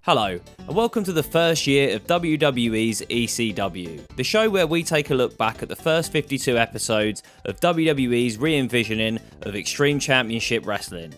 Hello, and welcome to the first year of WWE's ECW, the show where we take a look back at the first 52 episodes of WWE's re-envisioning of Extreme Championship Wrestling.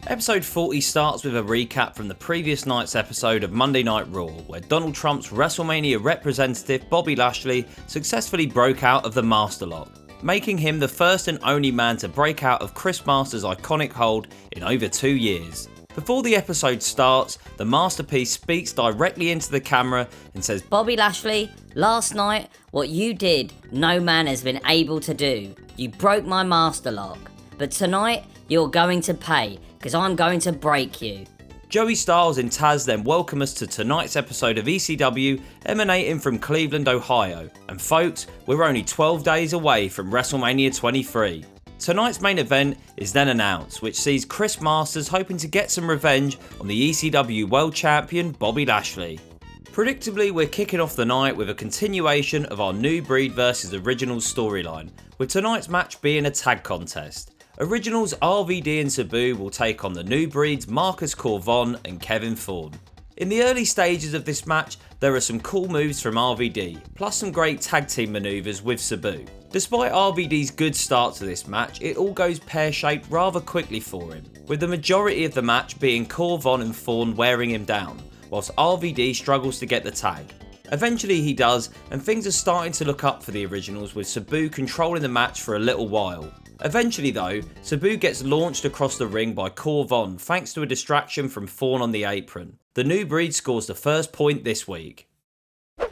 Episode 40 starts with a recap from the previous night's episode of Monday Night Raw, where Donald Trump's WrestleMania representative Bobby Lashley successfully broke out of the Master Lock, making him the first and only man to break out of Chris Masters' iconic hold in over 2 years. Before the episode starts, the Masterpiece speaks directly into the camera and says, "Bobby Lashley, last night, what you did, no man has been able to do. You broke my master lock. But tonight, you're going to pay, because I'm going to break you." Joey Styles and Taz then welcome us to tonight's episode of ECW, emanating from Cleveland, Ohio. And folks, we're only 12 days away from WrestleMania 23. Tonight's main event is then announced, which sees Chris Masters hoping to get some revenge on the ECW World Champion Bobby Lashley. Predictably, we're kicking off the night with a continuation of our New Breed vs Originals storyline, with tonight's match being a tag contest. Originals RVD and Sabu will take on the New Breeds Marcus Corvon and Kevin Thorne. In the early stages of this match, there are some cool moves from RVD, plus some great tag team manoeuvres with Sabu. Despite RVD's good start to this match, it all goes pear-shaped rather quickly for him, with the majority of the match being Corvon and Thorne wearing him down, whilst RVD struggles to get the tag. Eventually he does, and things are starting to look up for the Originals, with Sabu controlling the match for a little while. Eventually though, Sabu gets launched across the ring by Corvon thanks to a distraction from Thorne on the apron. The New Breed scores the first point this week.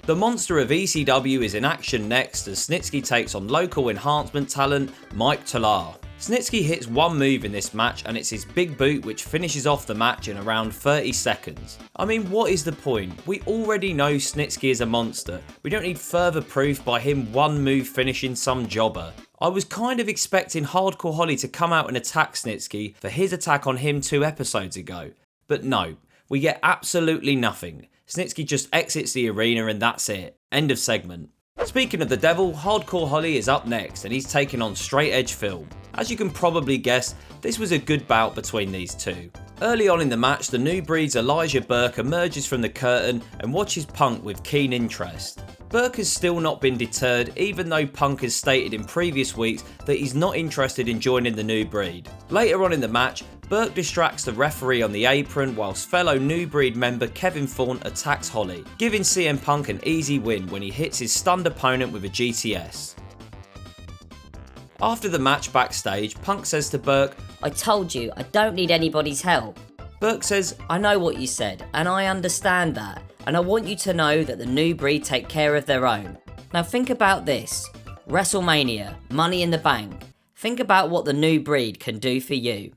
The monster of ECW is in action next as Snitzky takes on local enhancement talent Mike Talar. Snitzky hits one move in this match and it's his big boot which finishes off the match in around 30 seconds. I mean, what is the point? We already know Snitzky is a monster. We don't need further proof by him one move finishing some jobber. I was kind of expecting Hardcore Holly to come out and attack Snitzky for his attack on him 2 episodes ago. But no, we get absolutely nothing. Snitzky just exits the arena and that's it. End of segment. Speaking of the devil, Hardcore Holly is up next and he's taking on Straight Edge Phil. As you can probably guess, this was a good bout between these two. Early on in the match, the New Breed's Elijah Burke emerges from the curtain and watches Punk with keen interest. Burke has still not been deterred, even though Punk has stated in previous weeks that he's not interested in joining the New Breed. Later on in the match, Burke distracts the referee on the apron whilst fellow New Breed member Kevin Thorne attacks Holly, giving CM Punk an easy win when he hits his stunned opponent with a GTS. After the match backstage, Punk says to Burke, "I told you, I don't need anybody's help." Burke says, "I know what you said, and I understand that, and I want you to know that the New Breed take care of their own. Now think about this. WrestleMania, Money in the Bank. Think about what the New Breed can do for you."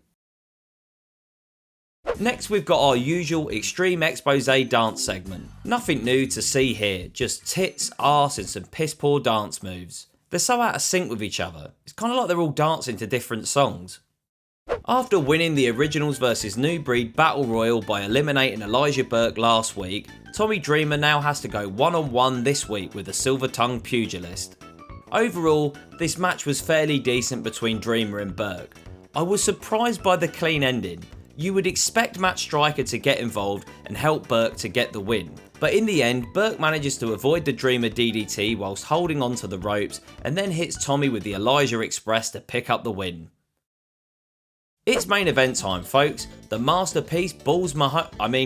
Next we've got our usual Extreme Expose dance segment. Nothing new to see here, just tits, arse and some piss poor dance moves. They're so out of sync with each other, it's kind of like they're all dancing to different songs. After winning the Originals vs New Breed Battle Royal by eliminating Elijah Burke last week, Tommy Dreamer now has to go one-on-one this week with the silver-tongued pugilist. Overall, this match was fairly decent between Dreamer and Burke. I was surprised by the clean ending. You would expect Matt Striker to get involved and help Burke to get the win. But in the end, Burke manages to avoid the Dreamer DDT whilst holding onto the ropes and then hits Tommy with the Elijah Express to pick up the win. It's main event time, folks. The Masterpiece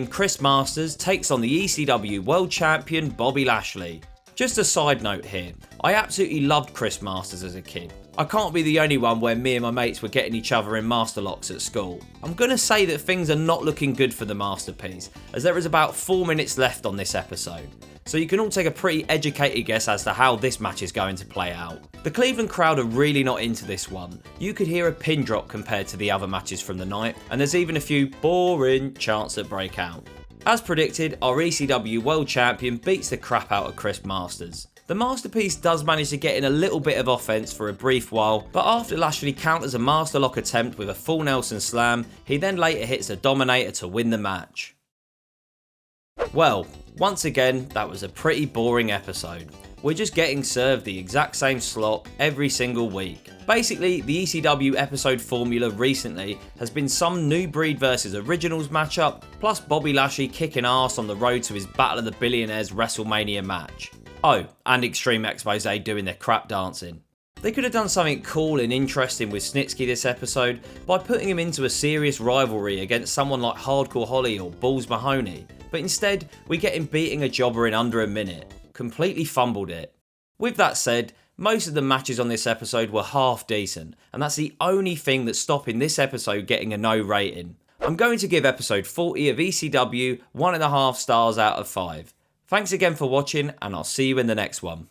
Chris Masters takes on the ECW World Champion Bobby Lashley. Just a side note here, I absolutely loved Chris Masters as a kid. I can't be the only one where me and my mates were getting each other in master locks at school. I'm going to say that things are not looking good for the Masterpiece, as there is about 4 minutes left on this episode. So you can all take a pretty educated guess as to how this match is going to play out. The Cleveland crowd are really not into this one. You could hear a pin drop compared to the other matches from the night, and there's even a few boring chants that break out. As predicted, our ECW World Champion beats the crap out of Chris Masters. The Masterpiece does manage to get in a little bit of offense for a brief while, but after Lashley counters a Master Lock attempt with a full Nelson Slam, he then later hits a Dominator to win the match. Well, once again, that was a pretty boring episode. We're just getting served the exact same slop every single week. Basically, the ECW episode formula recently has been some new breed versus originals matchup, plus Bobby Lashley kicking ass on the road to his Battle of the Billionaires WrestleMania match. Oh, and Extreme Expose doing their crap dancing. They could have done something cool and interesting with Snitzky this episode by putting him into a serious rivalry against someone like Hardcore Holly or Balls Mahoney, but instead we get him beating a jobber in under a minute. Completely fumbled it. With that said, most of the matches on this episode were half decent, and that's the only thing that's stopping this episode getting a no rating. I'm going to give episode 40 of ECW 1.5 stars out of 5. Thanks again for watching, and I'll see you in the next one.